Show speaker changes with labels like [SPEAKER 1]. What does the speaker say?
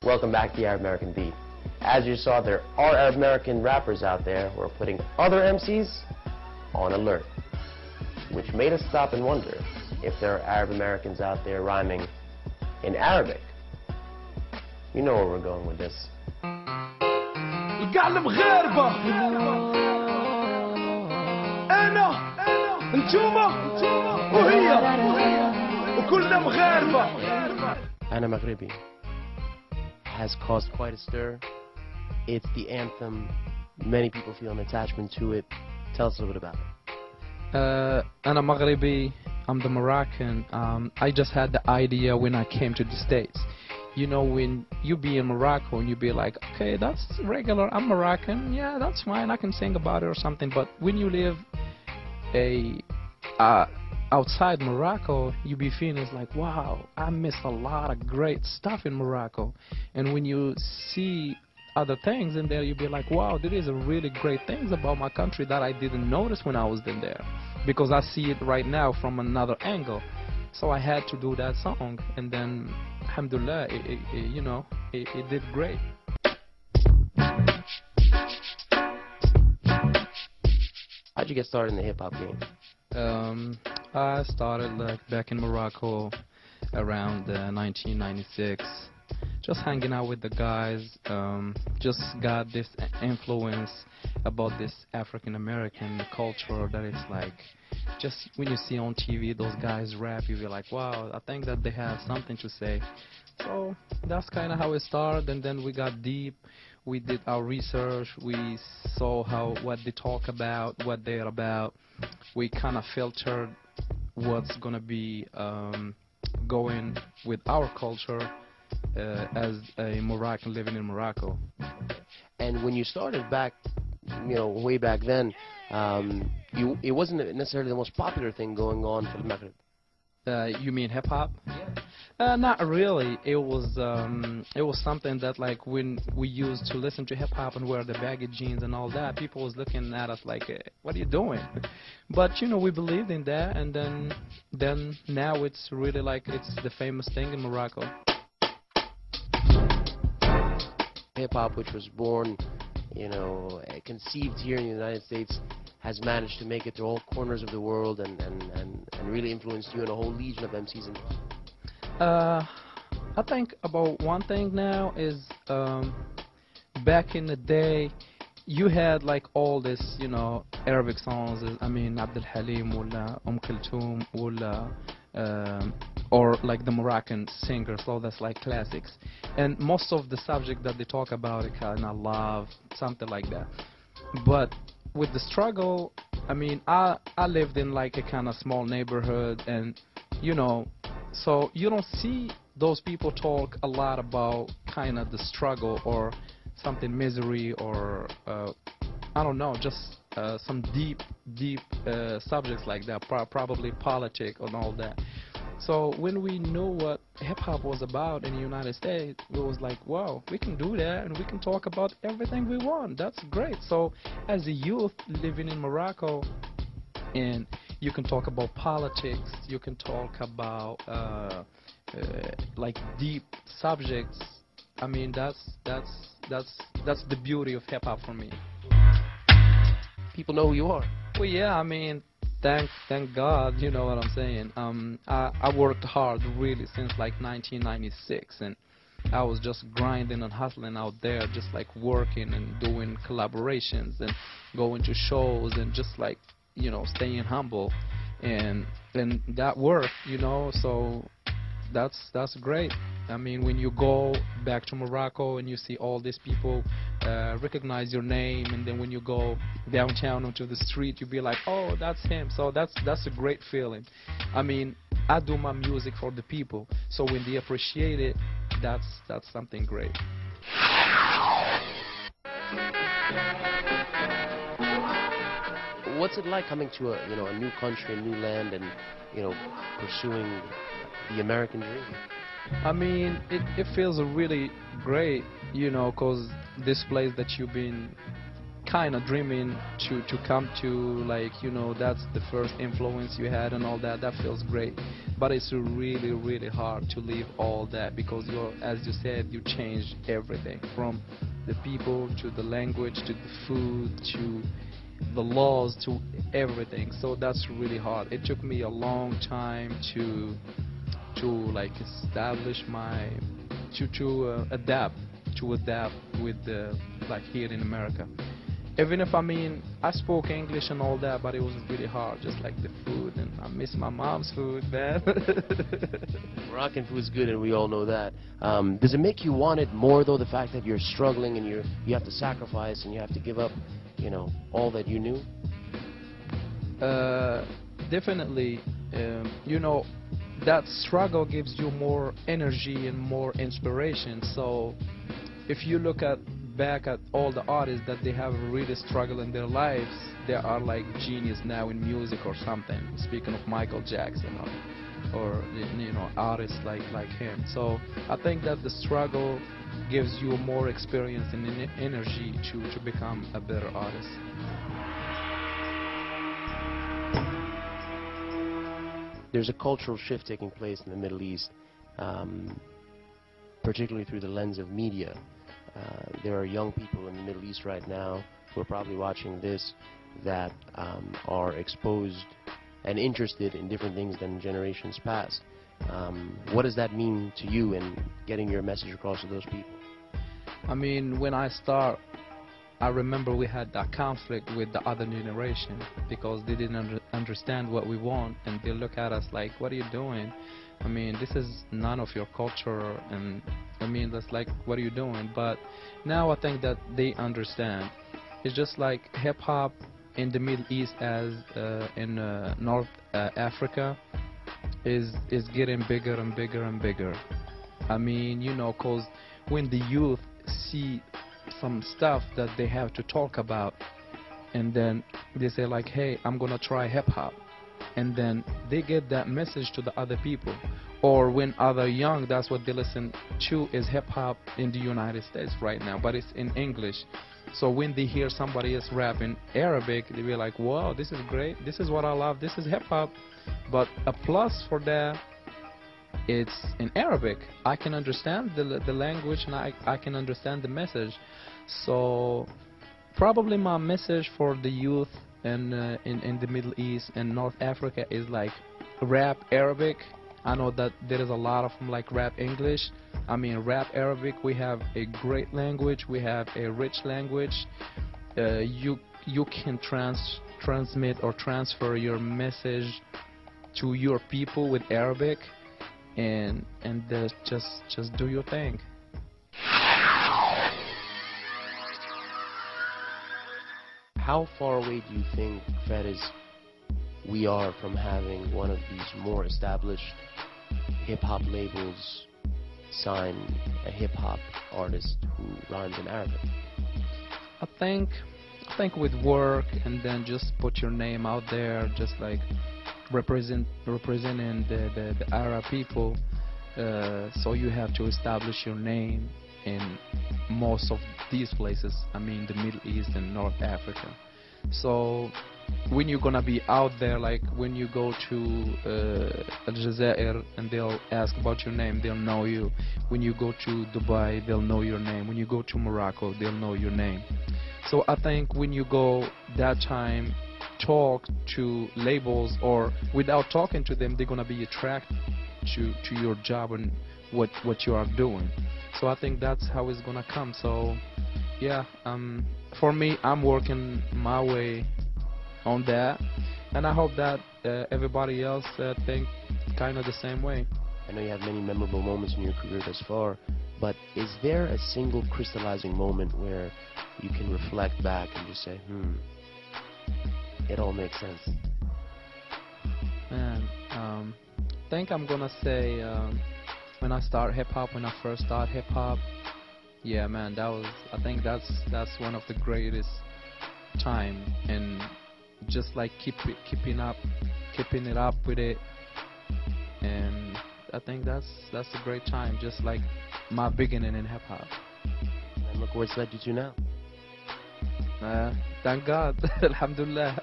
[SPEAKER 1] Welcome back to the Arab American Beat. As you saw, there are Arab American rappers out there who are putting other MCs on alert, which made us stop and wonder if there are Arab Americans out there rhyming in Arabic. You know where we're going with this.
[SPEAKER 2] القعلة مغاربة أنا أنتوما وهي وكلنا مغاربة.
[SPEAKER 1] Ana Maghribi has caused quite a stir. It's the anthem. Many people feel an attachment to it. Tell us a little bit about it.
[SPEAKER 3] أنا مغربي. I'm the Moroccan. I just had the idea when I came to the States. You know, when you be in Morocco and you be like, okay, that's regular, I'm Moroccan, yeah, that's fine, I can sing about it or something. But when you live outside Morocco, you be feeling it's like, wow, I missed a lot of great stuff in Morocco. And when you see other things in there, you be like, wow, there is a really great things about my country that I didn't notice when I was in there, because I see it right now from another angle. So I had to do that song, and then alhamdulillah, it did great.
[SPEAKER 1] How'd you get started in the hip-hop game?
[SPEAKER 3] I started like back in Morocco around 1996, just hanging out with the guys. Just got this influence about this African American culture that it's like, just when you see on TV those guys rap, you be like, wow, I think that they have something to say. So that's kind of how it started, and then we got deep. We did our research. We saw what they talk about, what they're about. We kind of filtered what's gonna be going with our culture as a Moroccan living in Morocco.
[SPEAKER 1] And when you started back, way back then, it wasn't necessarily the most popular thing going on for the Maghreb.
[SPEAKER 3] You mean hip hop? Yeah. Not really. It was something that, like, when we used to listen to hip hop and wear the baggy jeans and all that, people was looking at us like, what are you doing? But we believed in that, and then now it's really like it's the famous thing in Morocco.
[SPEAKER 1] Hip hop, which was born, conceived here in the United States, has managed to make it to all corners of the world and really influenced you and a whole legion of MCs.
[SPEAKER 3] I think about one thing now is back in the day, you had like all this, Arabic songs. I mean, Abdul Halim or Kulthum or like the Moroccan singers, so that's like classics. And most of the subject that they talk about, it kind of love, something like that. But with the struggle, I mean, I lived in like a kind of small neighborhood, and so you don't see those people talk a lot about kind of the struggle or something misery or I don't know, just some deep subjects like that, probably politics and all that. So when we knew what hip-hop was about in the United States, it was like, wow, we can do that and we can talk about everything we want. That's great. So as a youth living in Morocco, and you can talk about politics, you can talk about like deep subjects. I mean, that's the beauty of hip-hop for me.
[SPEAKER 1] People know who you are.
[SPEAKER 3] Well, yeah, I mean, thank God, you know what I'm saying. I worked hard really since like 1996, and I was just grinding and hustling out there, just like working and doing collaborations and going to shows and just like, staying humble, and that worked, so that's great. I mean, when you go back to Morocco and you see all these people recognize your name, and then when you go downtown onto the street, you be like, oh, that's him. So that's a great feeling. I mean, I do my music for the people, so when they appreciate it, that's something great.
[SPEAKER 1] What's it like coming to a new country, a new land, and pursuing the American dream?
[SPEAKER 3] I mean, it feels really great, because this place that you've been kind of dreaming to come to, like, you know, that's the first influence you had and all that. That feels great, but it's really, really hard to leave all that, because you're, as you said, you changed everything from the people to the language to the food to the laws to everything. So that's really hard. It took me a long time to like establish my to adapt with the, like, here in America. Even if, I mean, I spoke English and all that, but it was really hard, just like the food, and I miss my mom's food, man.
[SPEAKER 1] Moroccan food's good, and we all know that. Does it make you want it more, though, the fact that you're struggling and you have to sacrifice and you have to give up, you know, all that you knew?
[SPEAKER 3] Definitely. You know, that struggle gives you more energy and more inspiration. So if you look back at all the artists that they have really struggled in their lives, they are like genius now in music or something. Speaking of Michael Jackson or you know, artists like him. So I think that the struggle gives you more experience and energy to become a better artist.
[SPEAKER 1] There's a cultural shift taking place in the Middle East, particularly through the lens of media. There are young people in the Middle East right now who are probably watching this that are exposed and interested in different things than generations past. What does that mean to you in getting your message across to those people?
[SPEAKER 3] I mean, when I start, I remember we had a conflict with the other generation because they didn't understand what we want, and they look at us like, what are you doing? I mean, this is none of your culture, and I mean, that's like, what are you doing? But now I think that they understand. It's just like hip-hop in the Middle East as in North Africa is getting bigger and bigger and bigger. I mean, you know, because when the youth see some stuff that they have to talk about, and then they say like, hey, I'm gonna try hip-hop, and then they get that message to the other people. Or when other young, that's what they listen to is hip-hop in the United States right now, but it's in English. So when they hear somebody else rap in Arabic, they be like, wow, this is great, this is what I love, this is hip-hop. But a plus for that, it's in Arabic. I can understand the language, and I can understand the message. So probably my message for the youth in the Middle East and North Africa is like rap Arabic. I know that there is a lot of them like rap English. I mean, rap Arabic, we have a great language, we have a rich language. You can transmit or transfer your message to your people with Arabic, and just do your thing.
[SPEAKER 1] How far away do you think, Faress, we are from having one of these more established hip-hop labels sign a hip-hop artist who rhymes in Arabic?
[SPEAKER 3] I think with work, and then just put your name out there, just like representing the Arab people. So you have to establish your name in most of these places. I mean, the Middle East and North Africa. So when you're gonna be out there, like when you go to Aljazair and they'll ask about your name, they'll know you. When you go to Dubai, they'll know your name. When you go to Morocco, they'll know your name. So I think when you go that time, talk to labels, or without talking to them, they're gonna be attracted to your job and what you are doing. So I think that's how it's gonna come. So yeah, for me, I'm working my way on that, and I hope that everybody else think kind of the same way.
[SPEAKER 1] I know you have many memorable moments in your career thus far, but is there a single crystallizing moment where you can reflect back and just say, it all makes sense?
[SPEAKER 3] Man, I think I'm gonna say when I first started hip hop, yeah, man, I think that's one of the greatest time, and just like keeping it up with it, and I think that's a great time, just like my beginning in hip hop.
[SPEAKER 1] And look where it's led you to now.
[SPEAKER 3] Thank God. Alhamdulillah.